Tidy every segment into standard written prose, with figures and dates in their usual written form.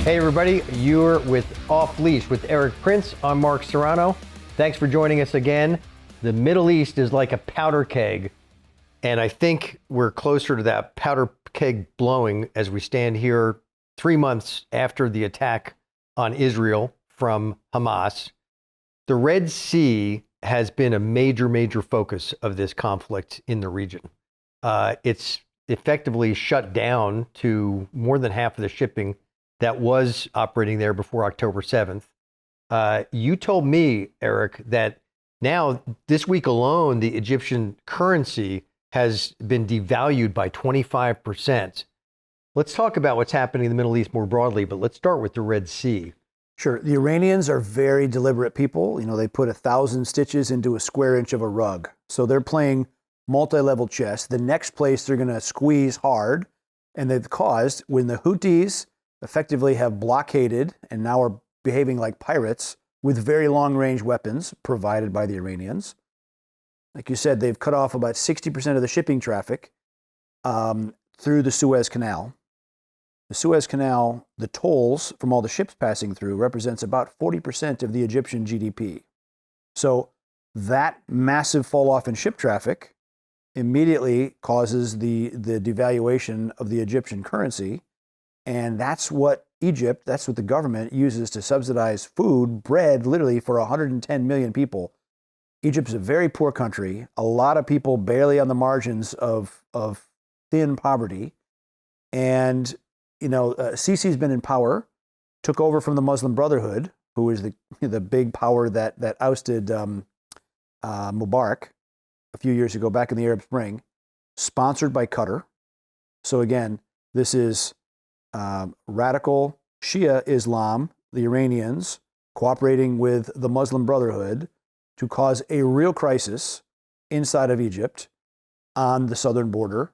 Hey everybody, you're with Off Leash with Eric Prince. I'm Mark Serrano. Thanks for joining us again. The Middle East is like a powder keg, and I think we're closer to that powder keg blowing as we stand here 3 months after the attack on Israel from Hamas. The Red Sea has been a major focus of this conflict in the region. It's effectively shut down to more than half of the shipping that was operating there before October 7th. You told me, Eric, that now this week alone, the Egyptian currency has been devalued by 25%. Let's talk about what's happening in the Middle East more broadly, but let's start with the Red Sea. Sure. The Iranians are very deliberate people. You know, they put 1,000 stitches into a square inch of a rug. So they're playing multi-level chess. The next place they're going to squeeze hard, and they've caused, when the Houthis effectively have blockaded and now are behaving like pirates with very long-range weapons provided by the Iranians. Like you said, they've cut off about 60% of the shipping traffic through the Suez Canal. The Suez Canal, the tolls from all the ships passing through represents about 40% of the Egyptian GDP. So that massive fall off in ship traffic immediately causes the devaluation of the Egyptian currency. And that's what the government uses to subsidize food, bread, literally for 110 million people. Egypt's a very poor country, a lot of people barely on the margins of thin poverty. And, you know, Sisi's been in power, took over from the Muslim Brotherhood, who is the big power that ousted Mubarak a few years ago, back in the Arab Spring, sponsored by Qatar. So again, this is radical Shia Islam, the Iranians, cooperating with the Muslim Brotherhood to cause a real crisis inside of Egypt on the southern border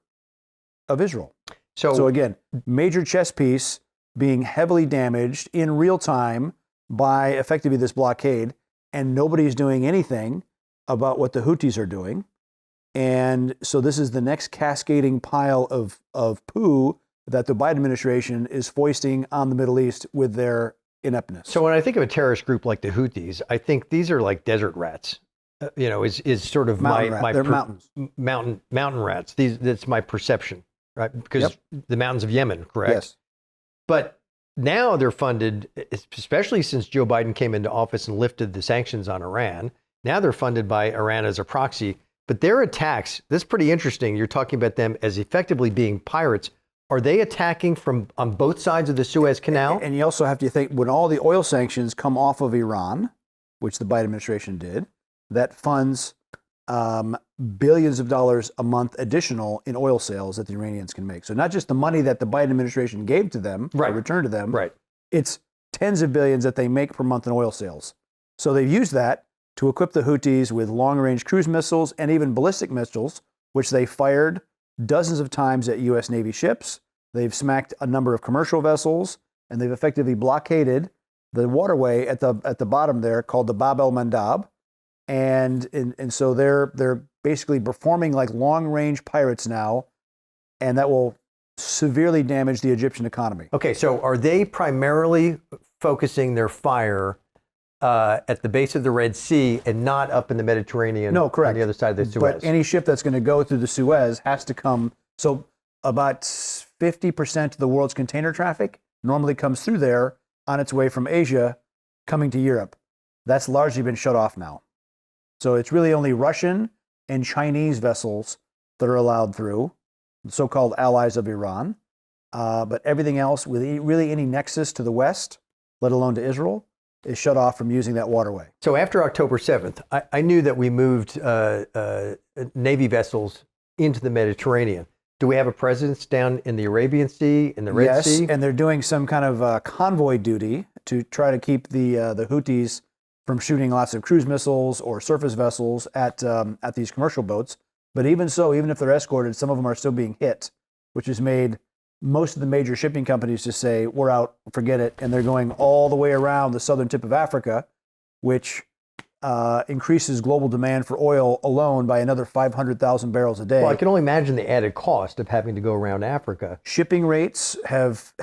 of Israel. So again, major chess piece being heavily damaged in real time by effectively this blockade, and nobody's doing anything about what the Houthis are doing. And so this is the next cascading pile of poo that the Biden administration is foisting on the Middle East with their ineptness. So when I think of a terrorist group like the Houthis, I think these are like desert rats. Is sort of they're mountain rats. That's my perception, right? Because the mountains of Yemen, correct? Yes. But now they're funded, especially since Joe Biden came into office and lifted the sanctions on Iran. Now they're funded by Iran as a proxy. But their attacks, this is pretty interesting. You're talking about them as effectively being pirates. Are they attacking from on both sides of the Suez Canal? And you also have to think, when all the oil sanctions come off of Iran, which the Biden administration did, that funds billions of dollars a month additional in oil sales that the Iranians can make. So not just the money that the Biden administration gave to them, or returned to them, it's tens of billions that they make per month in oil sales. So they've used that to equip the Houthis with long-range cruise missiles and even ballistic missiles, which they fired dozens of times at U.S. Navy ships. They've smacked a number of commercial vessels, and they've effectively blockaded the waterway at the bottom there called the Bab el-Mandab. And so they're basically performing like long-range pirates now, and that will severely damage the Egyptian economy. Okay, so are they primarily focusing their fire at the base of the Red Sea and not up in the Mediterranean? No, correct. On the other side of the Suez. But any ship that's going to go through the Suez has to come. So about 50% of the world's container traffic normally comes through there on its way from Asia coming to Europe. That's largely been shut off now. So it's really only Russian and Chinese vessels that are allowed through, the so-called allies of Iran. But everything else with really any nexus to the West, let alone to Israel, is shut off from using that waterway. So after October 7th, I knew that we moved Navy vessels into the Mediterranean. Do we have a presence down in the Arabian Sea, in the Red Sea? Yes, and they're doing some kind of convoy duty to try to keep the Houthis from shooting lots of cruise missiles or surface vessels at these commercial boats. But even so, even if they're escorted, some of them are still being hit, which has made most of the major shipping companies just say, we're out, forget it. And they're going all the way around the southern tip of Africa, which increases global demand for oil alone by another 500,000 barrels a day. Well, I can only imagine the added cost of having to go around Africa. Shipping rates have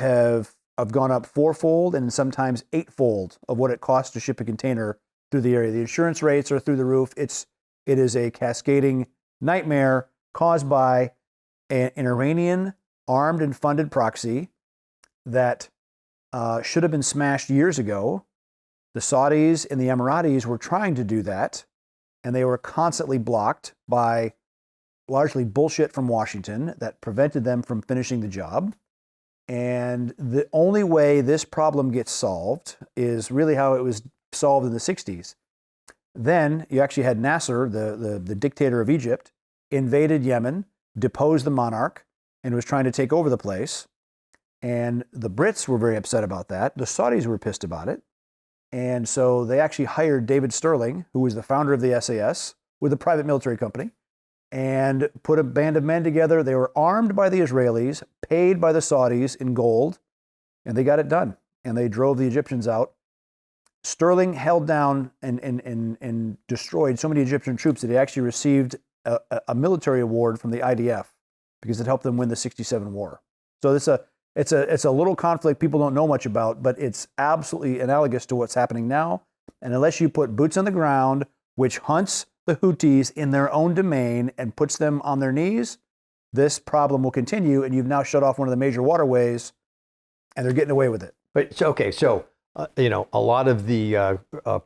have gone up fourfold and sometimes eightfold of what it costs to ship a container through the area. The insurance rates are through the roof. It is a cascading nightmare caused by an Iranian armed and funded proxy that should have been smashed years ago. The Saudis and the Emiratis were trying to do that, and they were constantly blocked by largely bullshit from Washington that prevented them from finishing the job. And the only way this problem gets solved is really how it was solved in the 60s. Then you actually had Nasser, the dictator of Egypt, invaded Yemen, deposed the monarch, and was trying to take over the place. And the Brits were very upset about that. The Saudis were pissed about it. And so they actually hired David Sterling, who was the founder of the SAS, with a private military company, and put a band of men together. They were armed by the Israelis, paid by the Saudis in gold, and they got it done. And they drove the Egyptians out. Sterling held down and destroyed so many Egyptian troops that he actually received a military award from the IDF because it helped them win the '67 war. So it's a little conflict people don't know much about, but it's absolutely analogous to what's happening now. And unless you put boots on the ground, which hunts the Houthis in their own domain and puts them on their knees, this problem will continue. And you've now shut off one of the major waterways, and they're getting away with it. But so a lot of the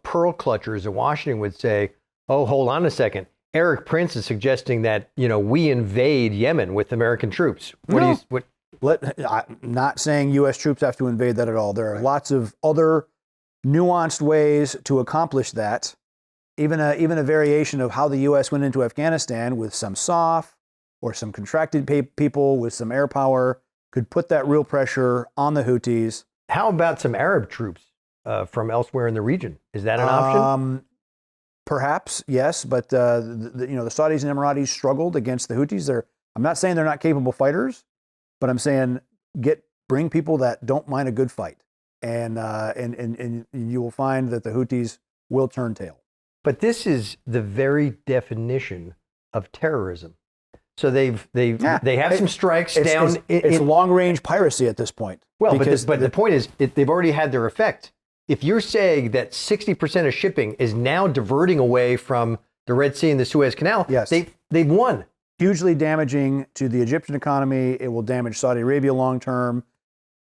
pearl clutchers in Washington would say, "Oh, hold on a second. Eric Prince is suggesting that we invade Yemen with American troops." I'm not saying U.S. troops have to invade that at all. There are lots of other nuanced ways to accomplish that. Even a variation of how the U.S. went into Afghanistan with some soft or some contracted people with some air power could put that real pressure on the Houthis. How about some Arab troops from elsewhere in the region? Is that an option? Perhaps, yes, but the Saudis and Emiratis struggled against the Houthis. I'm not saying they're not capable fighters, but I'm saying bring people that don't mind a good fight, and you will find that the Houthis will turn tail. But this is the very definition of terrorism. So they have some strikes down. It's long range piracy at this point. Well, but the point is, they've already had their effect. If you're saying that 60% of shipping is now diverting away from the Red Sea and the Suez Canal, yes, they've won. Hugely damaging to the Egyptian economy. It will damage Saudi Arabia long term.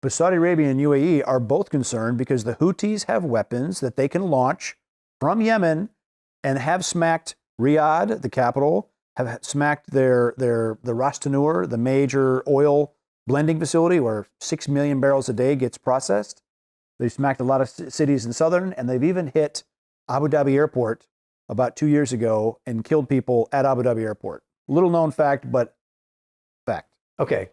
But Saudi Arabia and UAE are both concerned because the Houthis have weapons that they can launch from Yemen and have smacked Riyadh, the capital, have smacked the Ras Tanur, the major oil blending facility where 6 million barrels a day gets processed. They've smacked a lot of cities in southern, and they've even hit Abu Dhabi Airport about 2 years ago and killed people at Abu Dhabi Airport. Little known fact, but fact. Okay.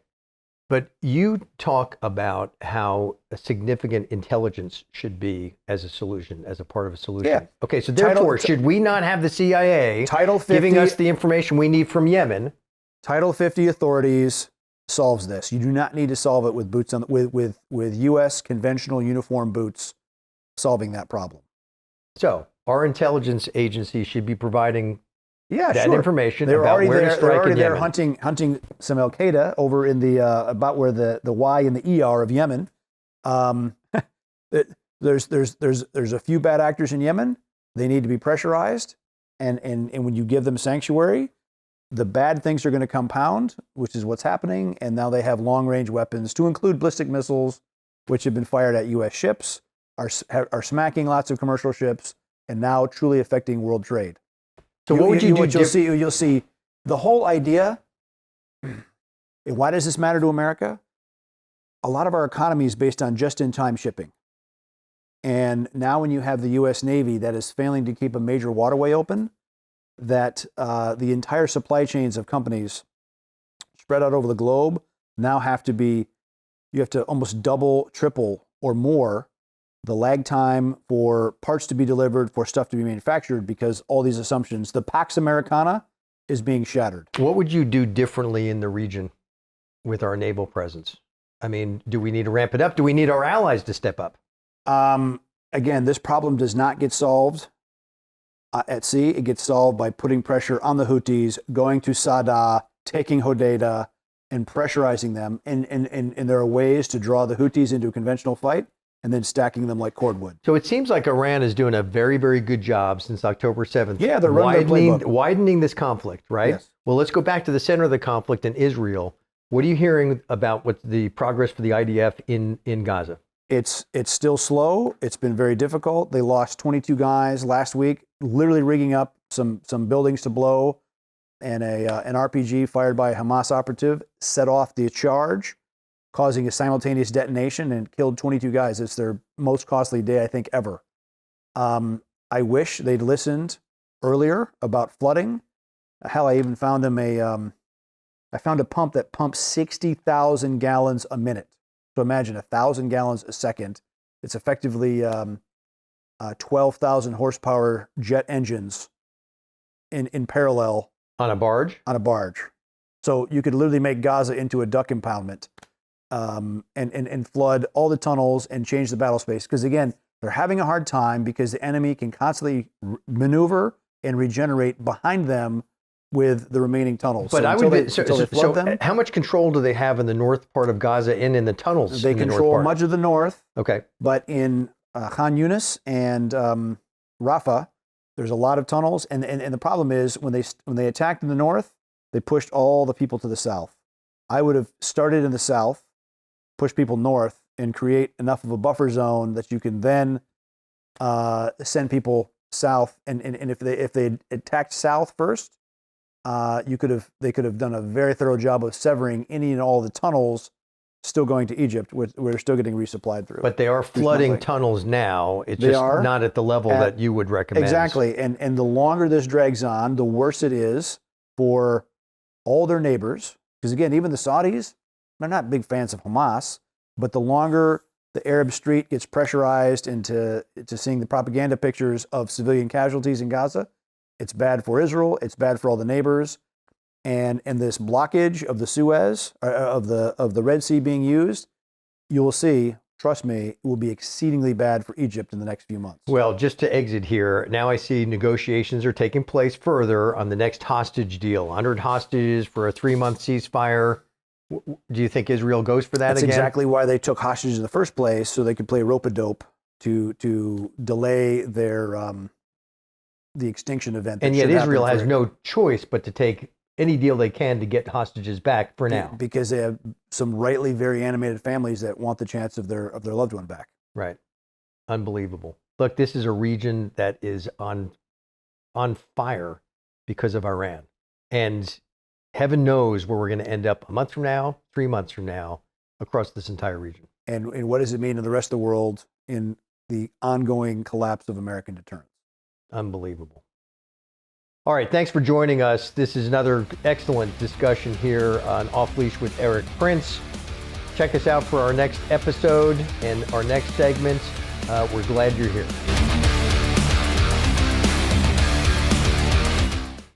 But you talk about how a significant intelligence should be as a solution, as a part of a solution. Yeah. Okay, so therefore, should we not have the CIA giving us the information we need from Yemen? Title 50 authorities solves this. You do not need to solve it with boots on with U.S. conventional uniform boots solving that problem. So our intelligence agency should be providing that sure. information They're about already where there, to strike they're already in there Yemen. hunting some Al Qaeda over in the about where the Y and the E are of Yemen. There's a few bad actors in Yemen. They need to be pressurized, and when you give them sanctuary, the bad things are going to compound, which is what's happening. And now they have long range weapons, to include ballistic missiles, which have been fired at U.S. ships, are smacking lots of commercial ships, and now truly affecting world trade. So what would you do? You'll see the whole idea. Why does this matter to America? A lot of our economy is based on just-in-time shipping. And now when you have the U.S. Navy that is failing to keep a major waterway open, that the entire supply chains of companies spread out over the globe now you have to almost double, triple, or more the lag time for parts to be delivered, for stuff to be manufactured, because all these assumptions, the Pax Americana is being shattered. What would you do differently in the region with our naval presence? I mean, do we need to ramp it up? Do we need our allies to step up? Again, this problem does not get solved at sea. It gets solved by putting pressure on the Houthis, going to Sada, taking Hodeidah, and pressurizing them. And there are ways to draw the Houthis into a conventional fight and then stacking them like cordwood. So it seems like Iran is doing a very, very good job since October 7th. Yeah, they're running their playbook. Widening this conflict, right? Yes. Well, let's go back to the center of the conflict in Israel. What are you hearing about what the progress for the IDF in Gaza? It's still slow. It's been very difficult. They lost 22 guys last week, literally rigging up some buildings to blow, and an RPG fired by a Hamas operative set off the charge, causing a simultaneous detonation and killed 22 guys. It's their most costly day, I think, ever. I wish they'd listened earlier about flooding. Hell, I even found them I found a pump that pumps 60,000 gallons a minute. So imagine 1,000 gallons a second. It's effectively 12,000 horsepower jet engines in parallel. On a barge? On a barge. So you could literally make Gaza into a duck impoundment and flood all the tunnels and change the battle space. Because again, they're having a hard time because the enemy can constantly maneuver and regenerate behind them with the remaining tunnels. But so they flood them, how much control do they have in the north part of Gaza and in the tunnels? They control much of the north. Okay. But in Khan Yunis and Rafah, there's a lot of tunnels. And the problem is when they attacked in the north, they pushed all the people to the south. I would have started in the south, pushed people north, and create enough of a buffer zone that you can then send people south. And if they attacked south first, they could have done a very thorough job of severing any and all the tunnels still going to Egypt, where they're still getting resupplied through. But they are flooding tunnels now. It's just not at the level that you would recommend. Exactly. And the longer this drags on, the worse it is for all their neighbors. Because again, even the Saudis, they're not big fans of Hamas, but the longer the Arab street gets pressurized into seeing the propaganda pictures of civilian casualties in Gaza, it's bad for Israel. It's bad for all the neighbors, and this blockage of the Suez, of the Red Sea being used, you will see. Trust me, it will be exceedingly bad for Egypt in the next few months. Well, just to exit here, now I see negotiations are taking place further on the next hostage deal. 100 hostages for a 3-month ceasefire. Do you think Israel goes for that That's again? That's exactly why they took hostages in the first place, so they could play rope-a-dope to delay their the extinction event. And yet Israel has no choice but to take any deal they can to get hostages back for now. Because they have some rightly very animated families that want the chance of their loved one back. Right. Unbelievable. Look, this is a region that is on fire because of Iran. And heaven knows where we're going to end up a month from now, 3 months from now, across this entire region. And what does it mean in the rest of the world in the ongoing collapse of American deterrence? Unbelievable. All right, thanks for joining us. This is another excellent discussion here on Off Leash with Eric Prince. Check us out for our next episode and our next segment. We're glad you're here.